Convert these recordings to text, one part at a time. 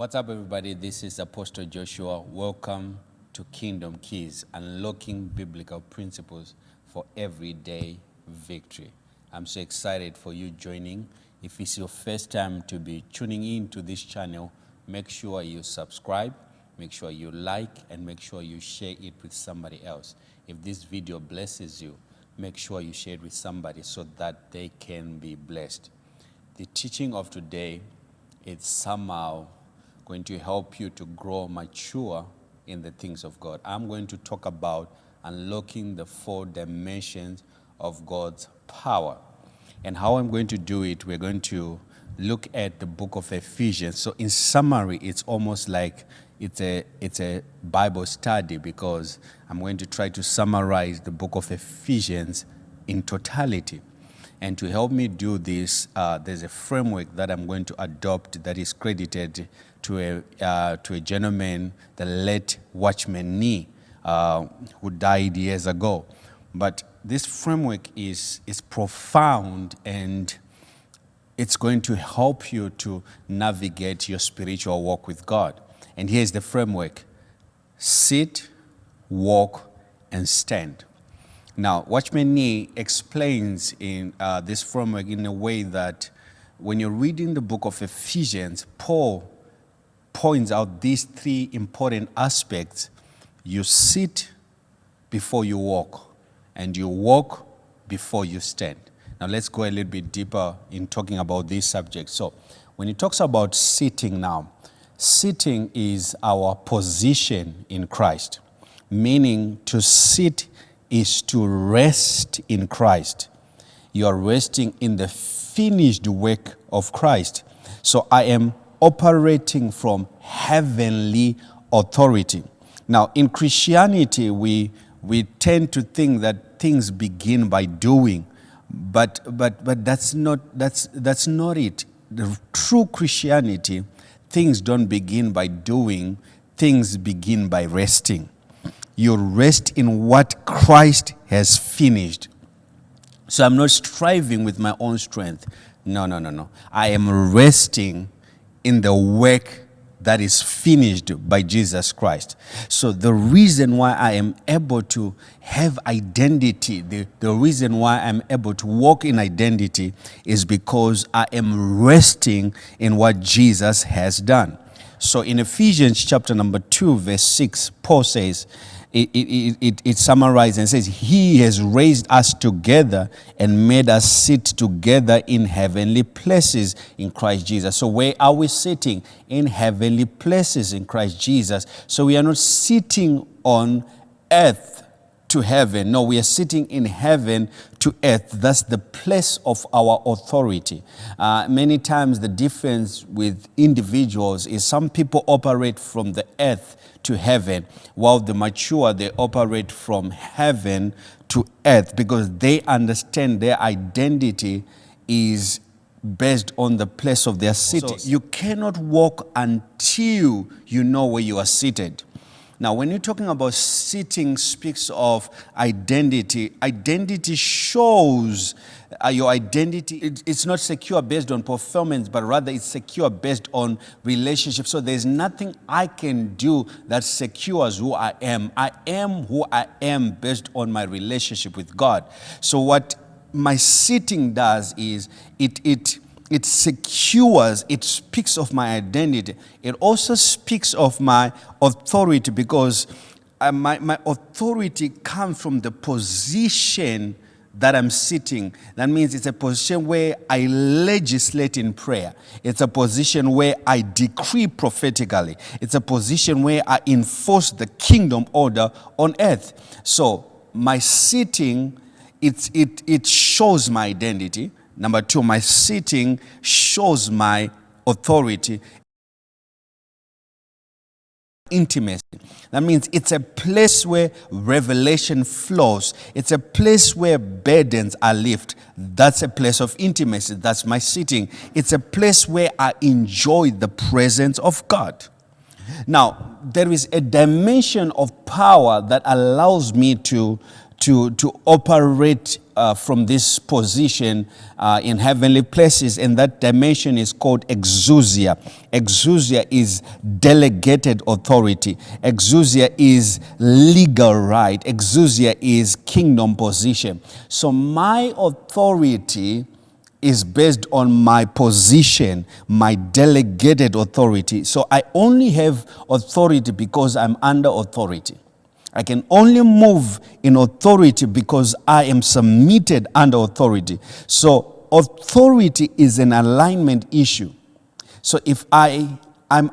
What's up, everybody? This is Apostle Joshua. Welcome to Kingdom Keys, unlocking biblical principles for everyday victory. I'm so excited for you joining. If it's your first time to be tuning in to this channel, make sure you subscribe, make sure you like, and make sure you share it with somebody else. If this video blesses you, make sure you share it with somebody so that they can be blessed. The teaching of today is somehow going to help you to grow mature in the things of God. I'm going to talk about unlocking the 4 dimensions of God's power. And how I'm going to do it, we're going to look at the book of Ephesians. So in summary, it's almost like it's a Bible study, because I'm going to try to summarize the book of Ephesians in totality. And to help me do this, there's a framework that I'm going to adopt that is credited to a gentleman, the late Watchman Nee, who died years ago. But this framework is profound, and it's going to help you to navigate your spiritual walk with God. And here's the framework: sit, walk, and stand. Now, Watchman Nee explains in this framework in a way that when you're reading the book of Ephesians, Paul points out these 3 important aspects. You sit before you walk, and you walk before you stand. Now, let's go a little bit deeper in talking about this subject. So, when he talks about sitting now, sitting is our position in Christ, meaning to sit is to rest in Christ. You are resting in the finished work of Christ. So I am operating from heavenly authority. Now, in Christianity, we tend to think that things begin by doing, but that's not it. The true Christianity, things don't begin by doing, things begin by resting. You rest in what Christ has finished. So I'm not striving with my own strength. No. I am resting in the work that is finished by Jesus Christ. So the reason why I am able to have identity, the reason why I'm able to walk in identity, is because I am resting in what Jesus has done. So in Ephesians chapter number 2, verse 6, Paul says, it summarizes and says, He has raised us together and made us sit together in heavenly places in Christ Jesus. So where are we sitting? In heavenly places in Christ Jesus. So we are not sitting on earth to heaven. No, we are sitting in heaven to earth. That's the place of our authority. Many times the difference with individuals is some people operate from the earth to heaven, while the mature, they operate from heaven to earth, because they understand their identity is based on the place of their sitting. So you cannot walk until you know where you are seated. Now, when you're talking about sitting, speaks of identity. Identity shows your identity. It's not secure based on performance, but rather it's secure based on relationship. So there's nothing I can do that secures who I am. I am who I am based on my relationship with God. So what my sitting does is it secures, it speaks of my identity. It also speaks of my authority, because my authority comes from the position that I'm sitting. That means it's a position where I legislate in prayer. It's a position where I decree prophetically. It's a position where I enforce the kingdom order on earth. So my sitting, it shows my identity. Number 2, my sitting shows my authority. Intimacy. That means it's a place where revelation flows. It's a place where burdens are lifted. That's a place of intimacy. That's my sitting. It's a place where I enjoy the presence of God. Now, there is a dimension of power that allows me to operate from this position in heavenly places, and that dimension is called exousia. Exousia is delegated authority. Exousia is legal right. Exousia is kingdom position. So my authority is based on my position, my delegated authority. So I only have authority because I'm under authority. I can only move in authority because I am submitted under authority. So authority is an alignment issue. So if I'm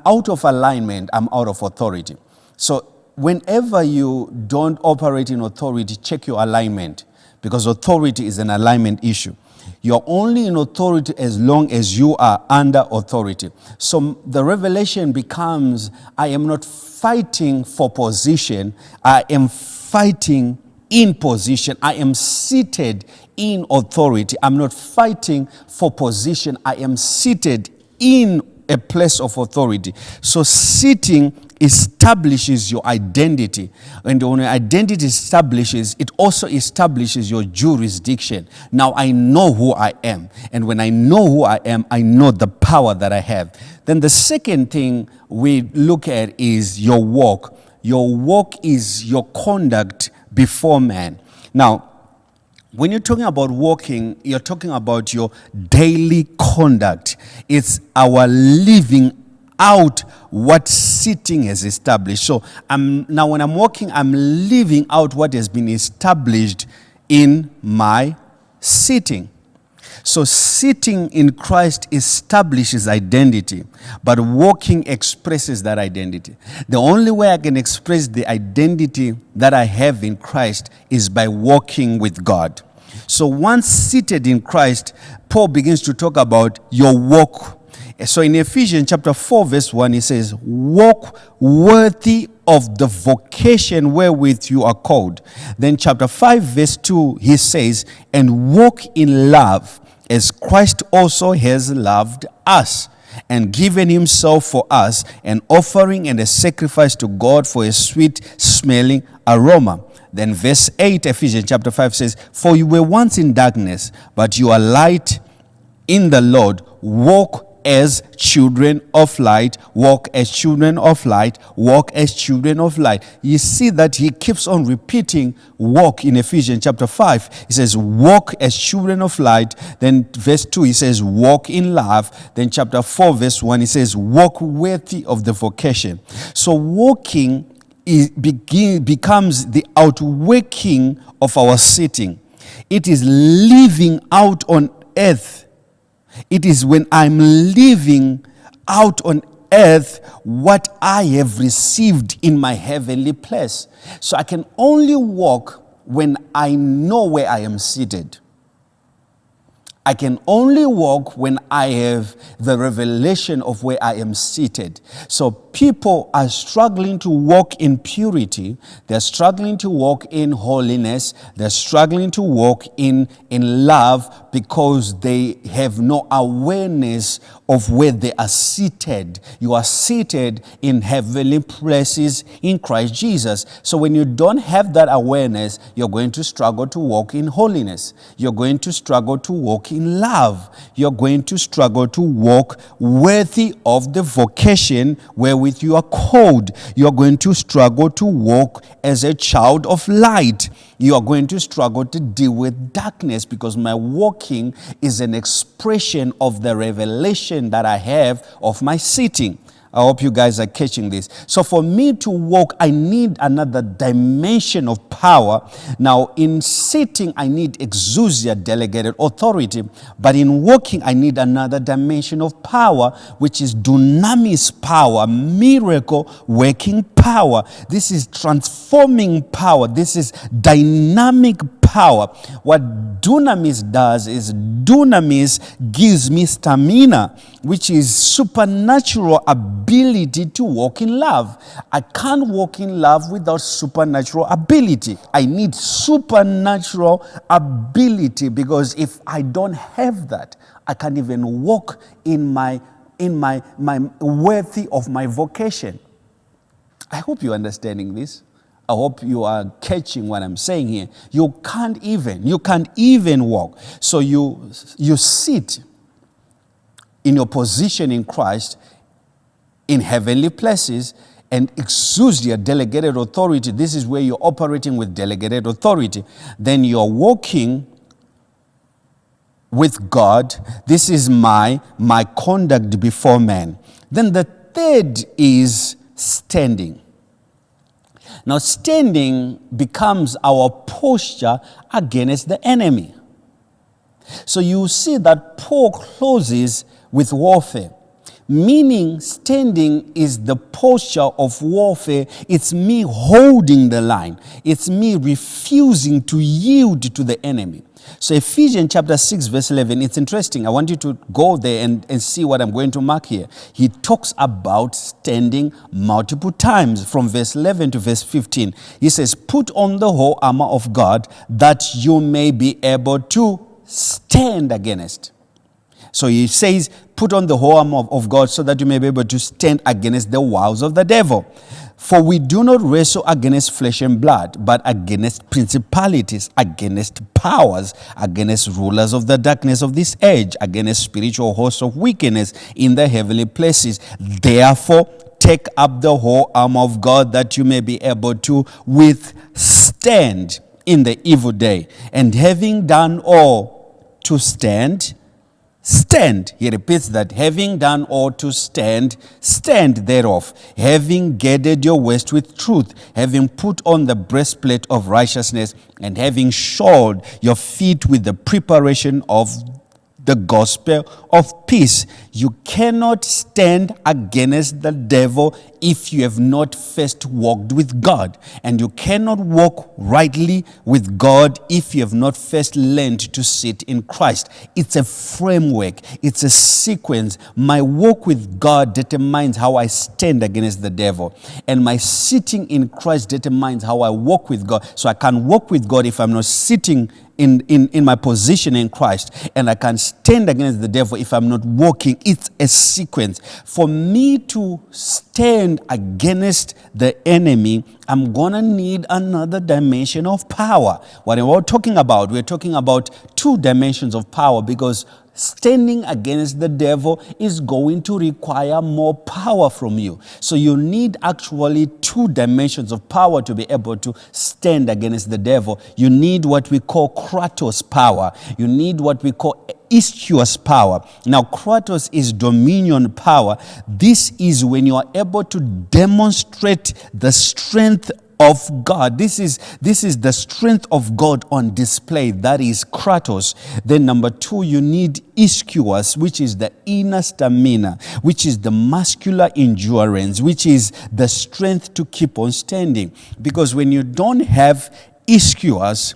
out of alignment, I'm out of authority. So whenever you don't operate in authority, check your alignment, because authority is an alignment issue. You're only in authority as long as you are under authority. So the revelation becomes, I am not fighting for position, I am fighting in position. I am seated in authority. I'm not fighting for position, I am seated in a place of authority. So sitting establishes your identity. And when your identity establishes, it also establishes your jurisdiction. Now I know who I am. And when I know who I am, I know the power that I have. Then the second thing we look at is your walk. Your walk is your conduct before man. Now, when you're talking about walking, you're talking about your daily conduct. It's our living out what sitting has established. So now when I'm walking, I'm living out what has been established in my sitting. So sitting in Christ establishes identity, but walking expresses that identity. The only way I can express the identity that I have in Christ is by walking with God. So once seated in Christ, Paul begins to talk about your walk. So in Ephesians chapter 4 verse 1, he says, walk worthy of the vocation wherewith you are called. Then chapter 5 verse 2, he says, and walk in love as Christ also has loved us and given himself for us, an offering and a sacrifice to God for a sweet smelling aroma. Then verse 8, Ephesians chapter 5 says, for you were once in darkness, but you are light in the Lord. Walk as children of light, walk as children of light, walk as children of light. You see that he keeps on repeating walk in Ephesians chapter 5. He says walk as children of light. Then verse 2 he says walk in love. Then chapter 4 verse 1 he says walk worthy of the vocation. So walking becomes the outworking of our sitting. It is living out on earth. It is when I'm living out on earth what I have received in my heavenly place. So I can only walk when I know where I am seated. I can only walk when I have the revelation of where I am seated. So people are struggling to walk in purity. They're struggling to walk in holiness. They're struggling to walk in love because they have no awareness of where they are seated. You are seated in heavenly places in Christ Jesus. So when you don't have that awareness, you're going to struggle to walk in holiness. You're going to struggle to walk in love. You're going to struggle to walk worthy of the vocation wherewith you are called. You're going to struggle to walk as a child of light. You are going to struggle to deal with darkness because my walking is an expression of the revelation that I have of my sitting. I hope you guys are catching this. So for me to walk, I need another dimension of power. Now, in sitting, I need exousia, delegated authority. But in walking, I need another dimension of power, which is dunamis power, miracle working power. This is transforming power. This is dynamic power. What dunamis does is dunamis gives me stamina, which is supernatural ability to walk in love. I can't walk in love without supernatural ability. I need supernatural ability because if I don't have that, I can't even walk in my worthy of my vocation. I hope you're understanding this. I hope you are catching what I'm saying here. You can't even walk. So you sit in your position in Christ in heavenly places, and exousia, delegated authority. This is where you're operating with delegated authority. Then you're walking with God. This is my conduct before man. Then the third is standing. Now, standing becomes our posture against the enemy. So you see that Paul closes with warfare, meaning standing is the posture of warfare. It's me holding the line. It's me refusing to yield to the enemy. So Ephesians chapter 6 verse 11, it's interesting. I want you to go there and see what I'm going to mark here. He talks about standing multiple times from verse 11 to verse 15. He says, put on the whole armor of God that you may be able to stand against. So he says, put on the whole armor of God so that you may be able to stand against the wiles of the devil. For we do not wrestle against flesh and blood, but against principalities, against powers, against rulers of the darkness of this age, against spiritual hosts of wickedness in the heavenly places. Therefore, take up the whole armor of God that you may be able to withstand in the evil day. And having done all to stand. He repeats that, having done all to stand thereof, having girded your waist with truth, having put on the breastplate of righteousness, and having shod your feet with the preparation of the gospel of peace. You cannot stand against the devil if you have not first walked with God. And you cannot walk rightly with God if you have not first learned to sit in Christ. It's a framework. It's a sequence. My walk with God determines how I stand against the devil. And my sitting in Christ determines how I walk with God. So I can't walk with God if I'm not sitting in my position in Christ, and I can stand against the devil if I'm not walking. It's a sequence. For me to stand against the enemy, I'm gonna need another dimension of power. What we're talking about, we're talking about two dimensions of power, because standing against the devil is going to require more power from you. So you need actually two dimensions of power to be able to stand against the devil. You need what we call kratos power. You need what we call ischus power. Now, kratos is dominion power. This is when you are able to demonstrate the strength of God. This is the strength of God on display. That is kratos. Then number two, you need ischus, which is the inner stamina, which is the muscular endurance, which is the strength to keep on standing. Because when you don't have ischus,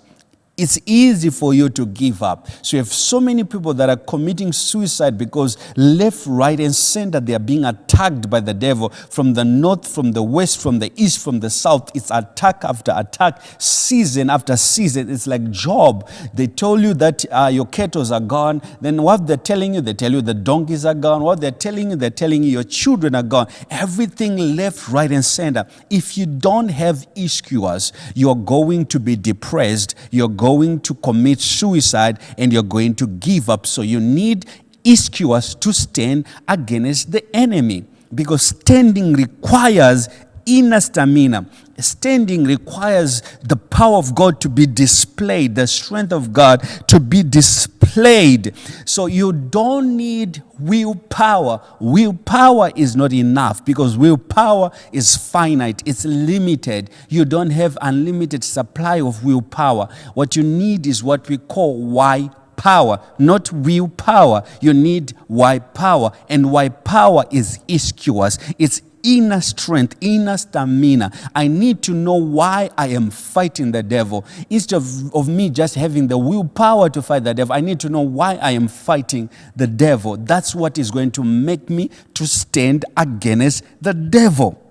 it's easy for you to give up. So you have so many people that are committing suicide because left, right, and center, they are being attacked by the devil from the north, from the west, from the east, from the south. It's attack after attack, season after season. It's like Job. They told you that your cattle are gone. Then what they're telling you, they tell you the donkeys are gone. What they're telling you your children are gone. Everything left, right, and center. If you don't have ischus, you're going to be depressed. You're going to commit suicide, and you're going to give up. So you need ischus to stand against the enemy, because standing requires inner stamina. Standing requires the power of God to be displayed, the strength of God to be displayed. So you don't need willpower. Willpower is not enough, because willpower is finite, it's limited. You don't have unlimited supply of willpower. What you need is what we call why power, not willpower. You need why power, and why power is ischus. It's inner strength, inner stamina. I need to know why I am fighting the devil. Instead of me just having the willpower to fight the devil, I need to know why I am fighting the devil. That's what is going to make me to stand against the devil.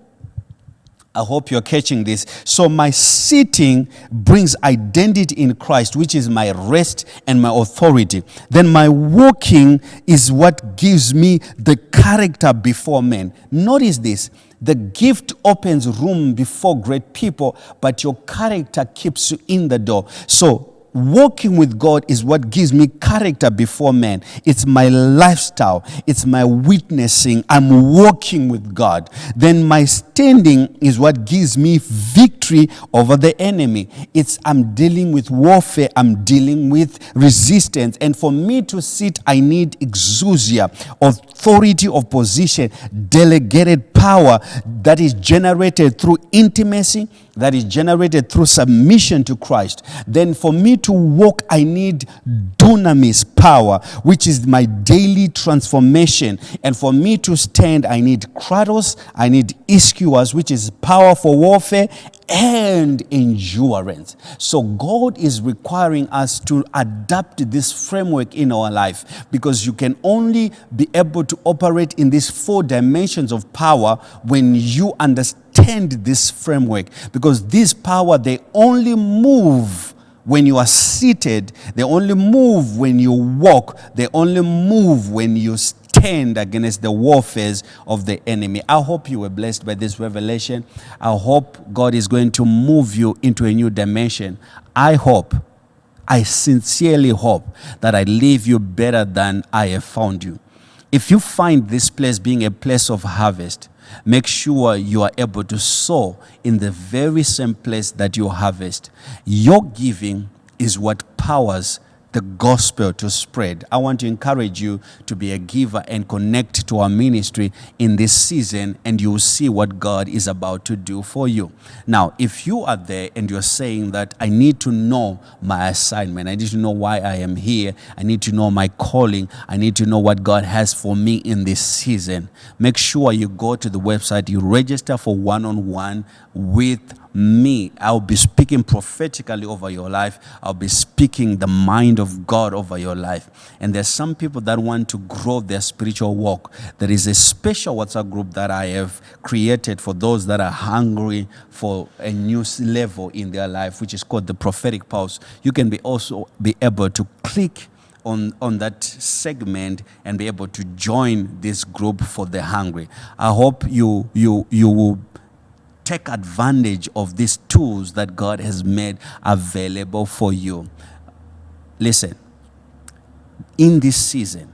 I hope you're catching this. So my sitting brings identity in Christ, which is my rest and my authority. Then my walking is what gives me the character before men. Notice this. The gift opens room before great people, but your character keeps you in the door. So walking with God is what gives me character before men. It's my lifestyle. It's my witnessing. I'm walking with God. Then my standing is what gives me victory over the enemy. I'm dealing with warfare. I'm dealing with resistance. And for me to sit, I need exousia, authority of position, delegated power that is generated through intimacy, that is generated through submission to Christ. Then for me to walk, I need dunamis power, which is my daily transformation. And for me to stand, I need kratos, I need ischus, which is power for warfare, and endurance. So God is requiring us to adapt this framework in our life, because you can only be able to operate in these 4 dimensions of power when you understand this framework, because this power, they only move when you are seated, they only move when you walk, they only move when you stand against the warfares of the enemy. I hope you were blessed by this revelation. I hope God is going to move you into a new dimension. I sincerely hope that I leave you better than I have found you. If you find this place being a place of harvest, make sure you are able to sow in the very same place that you harvest. Your giving is what powers the gospel to spread. I want to encourage you to be a giver and connect to our ministry in this season, and you will see what God is about to do for you. Now, if you are there and you're saying that I need to know my assignment, I need to know why I am here, I need to know my calling, I need to know what God has for me in this season, make sure you go to the website, you register for one-on-one with me. I'll be speaking prophetically over your life. I'll be speaking the mind of God over your life. And there's some people that want to grow their spiritual walk. There is a special WhatsApp group that I have created for those that are hungry for a new level in their life, which is called the Prophetic Pulse. You can also be able to click on that segment and be able to join this group for the hungry. I hope you will take advantage of these tools that God has made available for you. Listen, in this season,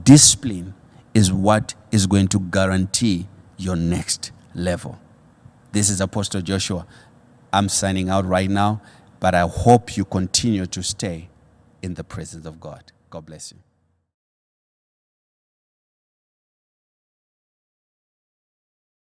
discipline is what is going to guarantee your next level. This is Apostle Joshua. I'm signing out right now, but I hope you continue to stay in the presence of God. God bless you.